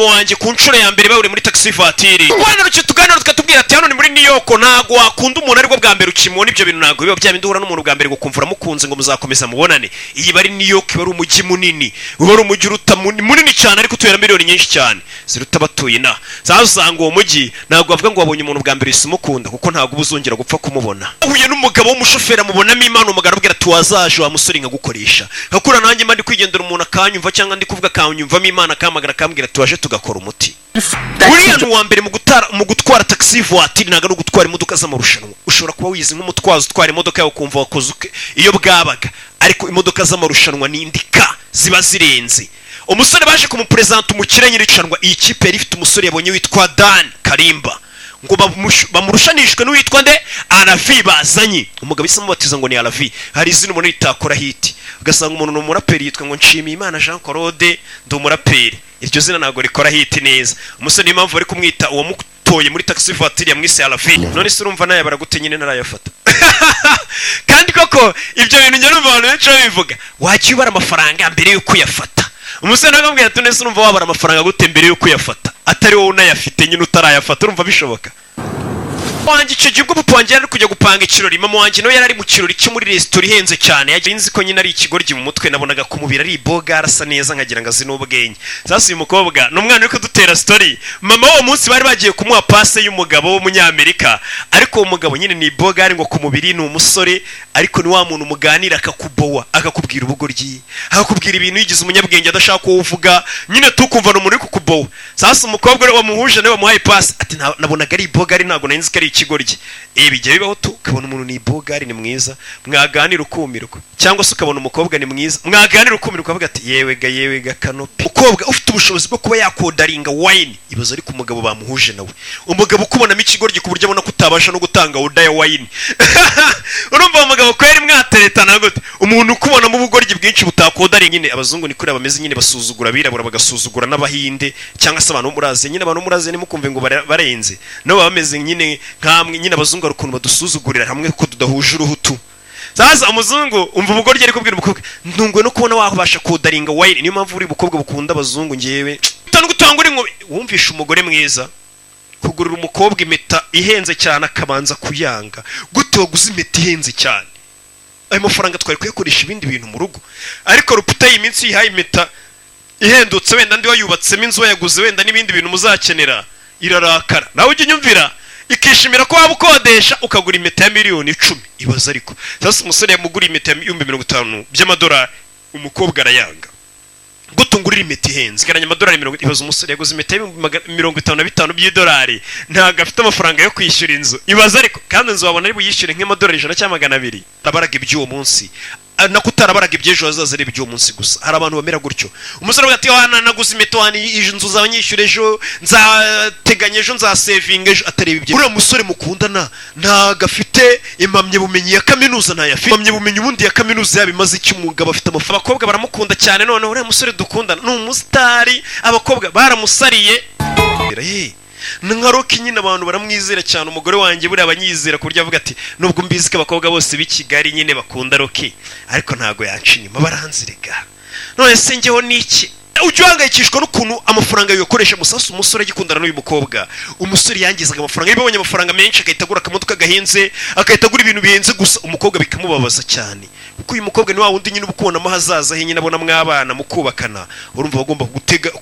wanjye ku nshuro ya mbere bawuri muri taxi voiture wana rucyo tuganira tukatubwira ati hano ni muri New York ntago wakunda umuntu ariko bwa mbere ukimubona ibyo bintu ntago biba byabindi uhura n'umuntu bwa mbere gukumvura mukunze ngo muzakomeza mubonane iyi bari New York bari umujyi munini bari umujyi uruta munini cyane ariko utuyera miliyoni nyinshi cyane ziruta batuye na zazanga uwo mujyi ntago bavuga ngo wabonye umuntu bwa mbere isumukunda kuko ntago ubuzongera gupfa kumubona uhuye n'umugabo w'umushoferi amubonamo imana umugabo arabwira ati wazaje wa musore ngagukoresha hakura nanjye mba ndi kwigendera umuntu akanyumva cyangwa ndi kuvuga akanyumvamo imana akamagara akambwira tuwaje tugakora umuti uriya wa mbere mu gutwara taxi voiture ntago no gutwara imodoka z'amarushanwa ushobora kuba wizi nk'umutwazo utwara imodoka yawe kumva wakoze iyo bwabaga ariko imodoka z'amarushanwa ni indika ziba zirenze umusore baje kumupresenta umukire nyiricanwa iyi kipe yari ifite umusore yabonye witwa Dan Karimba ngo bamurushanishwe n'uwitwa nde Alavi bazanye umugabo isamo batiza ngo ni Alavi hari izina umuntu ritakora hiti ugasanga umuntu no muraperi yitwa ngo nshimiye Imana Jean Claude ndo muraperi iryo zina nago rikora hiti neza umusore impamvu bari kumwita uwo mutoye muri taxi voiture yamwise Alavi none se urumva naye baragute nyine narayafata kandi koko ibyo bintu njye numva abantu benshi babivuga wagiye ubara amafaranga mbere yuko uyafata umusore nagambwira ati nese urumva wabara amafaranga gute mbere yuko uyafata atari wowe unayafite nyine utarayafata urumva bishoboka wanjye icyo gihe ubwo papa wanjye yari kujya gupanga ikirori mama wanjye nawe yari ari mu kirori cyo muri resitora ihenze cyane yagiye nzi ko nyine ari ikigoryi mu mutwe nabonaga ku mubiri ari boga arasa neza nkagira ngo azi n'ubwenge sasa uyu mukobwa n'umwana uri kudutera story mama uwo munsi bari bagiye kumuha pase y'umugabo w'umunyamerika ariko uwo mugabo nyine ni boga ari ngo ku mubiri ni umusore ariko ni wa muntu muganira akakubowa akakubwira ubugoryi akakubwira ibintu yigize umunyabwenge adashaka ko uvuga nyine tukumva no muri kukubowa sasa umukobwa we wamuhuje nawe bamuhaye pase ati nabonaga ari boga ari ntago nari nzi ko ari ikigoryi bijya bibaho ukabona umuntu ni bogari ni mwiza mwaganira ukumirwa cyangwa se ukabona umukobwa ni mwiza mwaganira ukumirwa avuga ati yewe ga kanopi ukobwa ufite ubushobozi bwo kuba yakodaringa wine ibazo ariko umugabo bamuhuje nawe umugabo ukubonamo ikigoryi ku buryo abona kutabasha no gutanga oda ya wine urumva umugabo kweri mwateretana gute umuntu ukubona mu bugoryi bwinshi butakodaringa nyine abazungu ni kuri abameze nyine basuzugura birabura bagasuzugura n'abahinde cyangwa se abantu muraze nyine abantu muraze ni mukumve ngo barenze no bameze nyine nkamwe nyine abazungu ukuntu badusuzugurira hamwe ko tudahuje uruhutu sasa umuzungu umva ubugoryi ari kubwira umukobwa ndungwe no kubona wabasha kodaringa wine niyo mpamvu uri bukobwa bukunda abazungu ngewe utanu gutanga uri ngo wumvisha umugore mwiza kugurira umukobwa impeta ihenze cyane akabanza kuyanga gute waguze impeta ihenze cyane ayo mafaranga twari kuyakoresha ibindi bintu mu rugo ariko ruputa y'iminsi yihaye impeta ihendutse wenda ndi wayubatsemo inzu wayaguze wenda n'ibindi bintu muzakenera irarakara nawe ujye unyumvira ikishimira ko waba ukodesha ukagura impeta ya miliyoni 10 ibaza ariko sasa umusore yamuguriye impeta ya 50,000 by'amadolari umukobwa arayanga gutungurira impeta ihenze garanya amadolari 70 ibaza umusore yaguze impeta ya 55 by'idolari ntago afite amafaranga yo kwishyura inzu ibaza ariko kandi inzu wabona ari buyishyure nk'amadolari 100 cyangwa 200 nabaraga iby'uwo munsi nakutarabaraga ibyejo hazaza ari ibyo munsi gusa hari abantu bamera gutyo umusore ugati wana naguze imetwani inzu z'abanyishyure ejo nzateganya ejo nzasevinga ejo atareba ibyo uriya musore mukundana ntagafite impamye bumenyi ya kaminuza ntayafite impamye bumenyi ubundi ya kaminuza yabimaze iki umugabo afite amafaranga abakobwa baramukunda cyane none uriya musore dukundana ni umusitari abakobwa baramusariye nkaroki nyine abantu baramwizera cyane umugore wanjye buri abanyizera kurya avuga ati nubwo mbizi ko abakobwa bose b'Ikigali nyine bakunda roki ariko ntago yaca inyuma baranzirega none se njyeho niki ujye uhangayikishwa n'ukuntu amafaranga yokoresha musasa umusore agikundana n'uyu mukobwa umusore yangizaga amafaranga yibonye amafaranga menshi akahita agura akamodoka gahenze akahita agura ibintu bihenze gusa umukobwa bikamubabaza cyane kuko uyu mukobwa ni wa wundi nyine ubukubonamo hazaza he nyine abona mwabana mukubakana urumva bagomba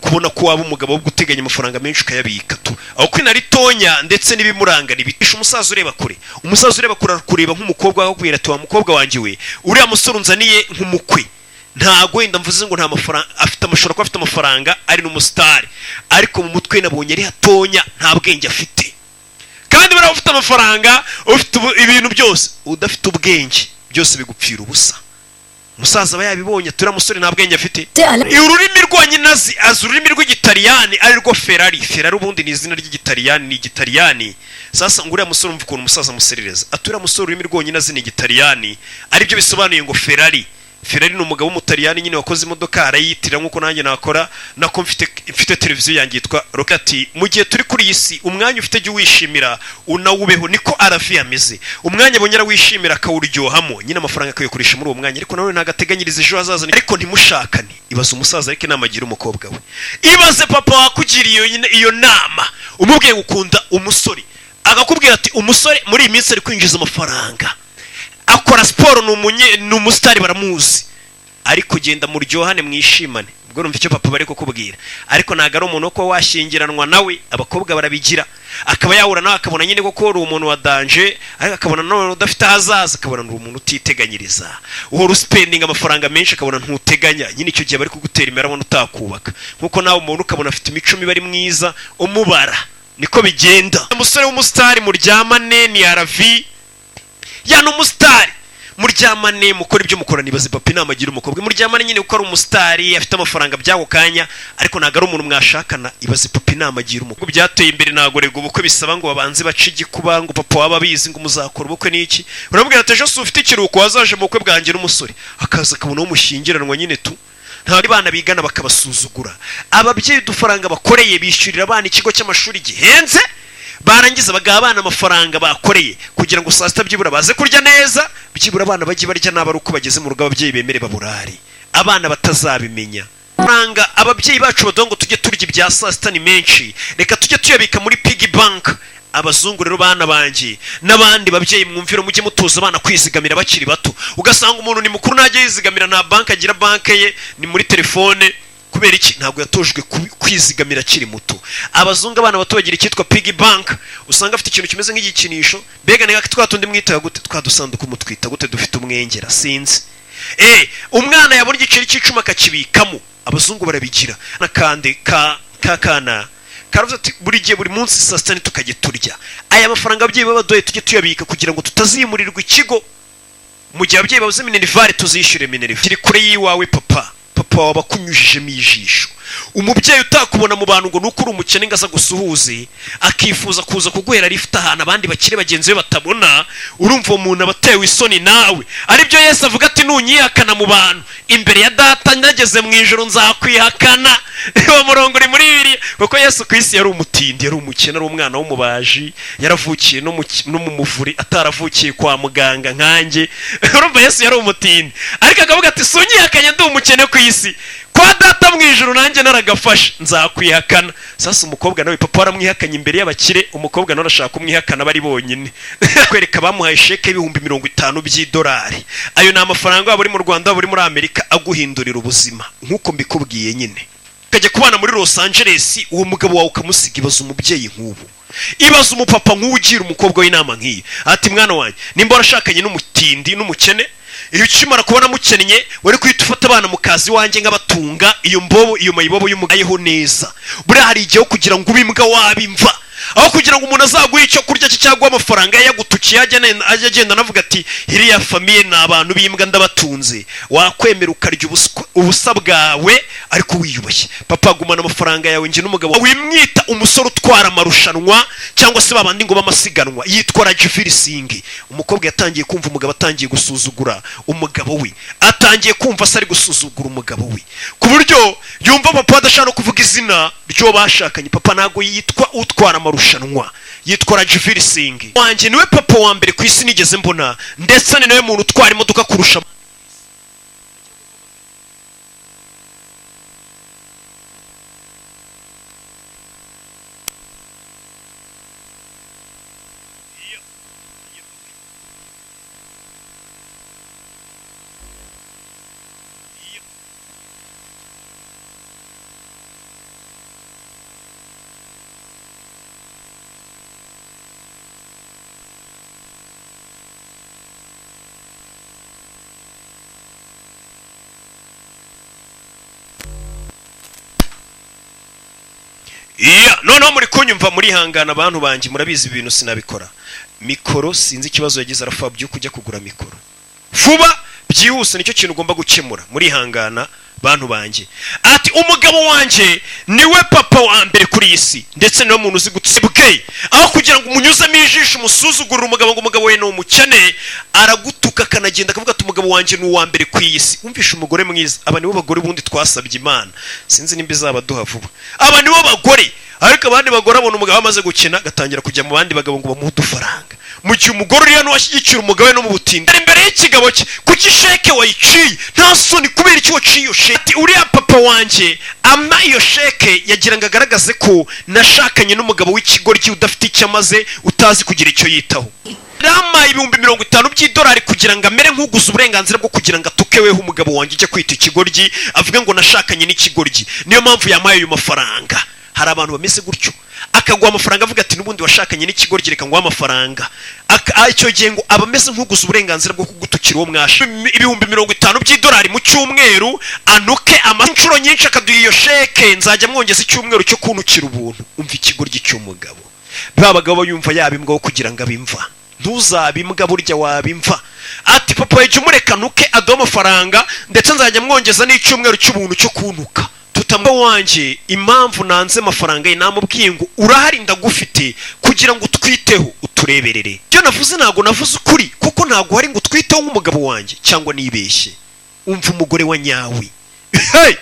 kubona ko waba umugabo wo guteganya amafaranga menshi ukayabika tu aho kwina ritonya ndetse n'ibimuranga nibitisha umusaza ureba kure kureba nk'umukobwa aho kwira ati wa mukobwa wanjye we uriya musore unzaniye nk'umukwe ntago wenda mvuze ngo nta mafaranga afite amashoro ko afite amafaranga ari n'umusitari ariko mu mutwe nabonye ari hatonya nta bwenge afite kandi bara ufite amafaranga ufite ibintu byose udafite ubwenge byose bigupfira ubusa umusaza aba yabibonye tura musore nta bwenge afite ururimi rwanyinazi ururimi rw'igitaliyani ari rwo Ferrari ubundi ni izina ry'igitaliyani ni igitaliyani sasa nguriya musore umva ukuntu umusaza muserereza atura musore ururimi rwonyinazi ni igitaliyani ari byo bisobanuye ngo Ferrari ni umugabo w'umutaliyani nyine wakoze imodoka arayitira nkuko nanjye nakora nako mfite televiziyo yanjye yitwa Rokati. Mu gihe turi kuri iyi si umwanya ufite jya wishimira unawubeho, niko arafi yameze. Umwanya bonyera wishimira akawuryohamo, nyine amafaranga akayokoresha muri uwo mwanya, ariko nawe nagateganyiriza ejo hazaza. Ariko ntimushakane, ibaze umusaza ariko inama agira umukobwa we. Ibaze papa wakugiriye iyo nama, umubwiye gukunda umusore agakubwira ati umusore muri iyi minsi ari kwinjiza amafaranga, akora siporo, ni umusitari baramuzi, ariko genda muryohane mwishimane. Ubwo numva icyo papa bari kukubwira, ariko ntago ari umuntu ko washyingiranwa nawe. Abakobwa barabigira, akaba yahura nawe akabona nyine ko uri umuntu wa danje, ariko akabona nawe udafite ahazaza, akabona uri umuntu utiteganyiriza, uhora uspendinga amafaranga menshi, akabona ntuteganya. Nyine icyo gihe bari kugutera imbere abona utakubaka, nkuko nawe umuntu ukabona afite imico mibi ari mwiza umubara, niko bigenda. Umusore w'umusitari muryamane ni aravi, yani umusitari muryamane mukora ibyo mukora. Nibaze papa inama agira umukobwa, muryamane nyine uko ari umusitari afite amafaranga byako kanya, ariko ntago ari umuntu mwashakana. Ibaze papa inama agira umukobwa. Byateye imbere ntago rego ubukwe bisaba ngo babanze bace igikuba, ngo papa waba bizi ngo muzakora ubukwe n'iki. Urabwira ati ejo ufite ikiruhuko wazaje mu bukwe bwanjye n'umusore, akaza akabona wo mushyingiranwa nyine tu. Ntabwo bana bigana bakabasuzugura. Ababyeyi udufaranga bakoreye bishyurira abana ikigo cy'amashuri gihenze, barangiza bagaba abana amafaranga bakoreye kugira ngo saa sita byibura baze kurya neza, byibura abana bajye barya naba ari uko bageze mu rugo ababyeyi bemere baburari, abana batazabimenya. Faranga ababyeyi bacu badongo tujye turya ibya saa sita ni menshi, reka tujye tuyabika muri piggy bank. Abazungu rero bana banjye n'abandi babyeyi mwumvira mujye mutoza abana kwizigamira bakiri bato. Ugasanga umuntu ni mukuru najye yizigamira na bank, agira bank ye ni muri telefone, kubera iki? Ntabwo yatojwe kwizigamira akiri muto. Abazungu abana bato bagira icyitwa piggy bank, usanga afite ikintu kimeze nk'igikinisho, mbega neka twatundi mwita gute, twadusanduka umutwita gute dufite umwengera sinzi. Umwana yabona igiceri cy'icuma akakibikamo, abazungu barabigira. Nakande kakana karavuze ati buri gihe buri munsi saa sita tukajye turya aya mafaranga ababyeyi babadoye tujye tuyabika kugira ngo tutazimurirwa ikigo. Mu gihe ababyeyi babuze minerivare tuzishyure minerivare. Kiri kure yiwawe papa waba kunyujijemo ijisho. Umubyeyi utakubona mu bantu ngo nuko uri umukene ngaza gusuhuze, akifuza kuza kuguhera rifite ahantu abandi bakire bagenzi be batabona, urumva umuntu abatewe isoni nawe. Aribyo Yesu avuga ati nunyihakana mu bantu, imbere ya data nageze mu ijoro nzakwihakana. Uwo murongo uri muri Bibiliya, kuko Yesu ku isi yari umutindi, yari umukene, ari umwana w'umubaji, yaravukiye no mu muvuri, ataravukiye kwa muganga nkanjye. Urumva Yesu yari umutindi, ariko akavuga ati sunyihakanye ndi umukene ku isi, kwa data mu ijuru nanjye naragafashe nzakwihakana. Sasa umukobwa nawe papa waramwihakanye imbere y'abakire, umukobwa nawe arashaka kumwihakana bari bonyine. Kwereka bamuhaye sheke y'ibihumbi 50 by'idolari. Ayo ni amafaranga waba uri mu Rwanda waba uri muri Amerika aguhindurira ubuzima, nkuko mbikubwiye nyine. Kajya kubana muri Los Angeles, uwo mugabo wawe ukamusiga. Ibaza umubyeyi nk'ubu, ibaza umupapa nk'uwo ugira umukobwa w'inama nk'iyi, ati mwana wanjye nimba warashakanye n'umutindi n'umukene, iyo ukimara kubona mukennye wari kwita ufata abana mu kazi wanjye nk'abatunga iyo mbobo iyo mayibobo y'umugayeho neza. Buriya hari igihe kugira ngo ubimbwa wabimva, aho kugira ngo umuntu azaguhe icyo kurya cyangwa amafaranga yagutukiye ajya agenda anavuga ati iriya famiye ni abantu bimbwa ndabatunze, wakwemera ukarya ubusa bwawe ariko wiyubashye. Papa agumana amafaranga yawe, nje n'umugabo wimwita umusore utwara amarushanwa cyangwa se babandi ngo bamasiganwa, yitwa Rajvir Singh. Umukobwa yatangiye kumva umugabo atangiye gusuzugura umugabo we, atangiye kumva se ari gusuzugura umugabo we, ku buryo yumva papa adashaka kuvuga izina ryo bashakanye. Papa nago yitwa utwara amarushanwa, yitwa Rajvir Singh. Wanjye niwe papa wa mbere ku isi nigeze mbona, ndetse ni nawe muntu utwara imodoka kurusha. Noneho muri kunyumva muri hangana abantu banjye, murabizi ibintu sinabikora. Mikoro sinzi ikibazo yagize arafa byo kujya kugura mikoro vuba byihuse nicyo kintu ugomba gukemura muri hangana bantu banjye. Ati umugabo wanjye niwe papa wa mbere kuri isi ndetse niwe muntu uzi gutsibwe, aho kugira ngo umunyuzemo ijisho umusuzugurira umugabo ngo umugabo we ni umukene, aragutuka akanagenda akavuga ati umugabo wanjye ni uwa mbere ku isi. Umvisha umugore mwiza. Aba nibo bagore bundi twasabye Imana, sinzi nimba izabaduha vuba. Aba nibo bagore, ariko abandi bagore abona umugabo amaze gukina gatangira kujya mu bandi bagabo ngo bamuhe udufaranga, mu gihe umugore uri hano washyigikira umugabo we no mu butindi imbere y'ikigabo cye. Kuki sheke wayiciye? Nta soni kubera icyo waciye iyo sheke. Ati uriya papa wanjye ama iyo sheke yagira ngo agaragaze ko nashakanye n'umugabo w'ikigoryi udafite icyo amaze, utazi kugira icyo yitaho. Rama ibihumbi 50 by'idolari kugira ngo amere nk'uguza uburenganzira bwo kugira ngo atukeweho umugabo wanjye ujya kwita ikigoryi, avuga ngo nashakanye n'ikigoryi. Niyo mpamvu yamaye ayo mafaranga. Hari abantu bameze gutyo, akaguha amafaranga avuga ati n'ubundi washakanye n'ikigoryi reka nguha amafaranga. Icyo gihe ngo abameze nk'uguza uburenganzira bwo kugutukira uwo mwasha. Ibihumbi 50 by'idolari mu cyumweru, anuke amanshuro nyinshi akaduha iyo sheke, nzajya mwongeza icyumweru cyo kuntukira ubuntu. Umva ikigoryi cy'umugabo. Babagabo yumva yabimbwaho kugira ngo abimva. Ntuzabimbwa burya wabimva. Ati papa yajya umureka nuke aduha amafaranga ndetse nzajya mwongeza n'icyumweru cy'ubuntu cyo kuntuka. Tutamba wanjye impamvu nanze amafaranga ye namubwiye ngo urahari ndagufite kugira ngo utwiteho utureberere. Byo navuze ntago navuze ukuri kuko ntago hari ngo utwiteho nk'umugabo wanjye cyangwa nibeshye. Umva umugore wa nyawe. Hey!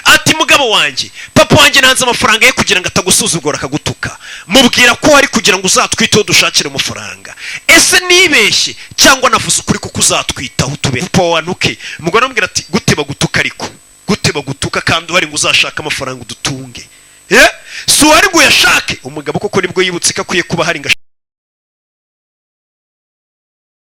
Ati mugabo wanjye papa wanjye nanze amafaranga ye kugira ngo atagusuzugura akagutuka, mubwira ko hari kugira ngo uzatwiteho dushakire amafaranga. Ese nibeshye cyangwa navuze ukuri kuko uzatwitaho tube papa wanuke? Umugore amubwira ati gute bagutuka ariko gute bagutuka kandi uhari ngo uzashaka amafaranga udutunge? Si uhari ngo uyashake? Umugabo koko nibwo yibutse ko akwiye kuba hari ngo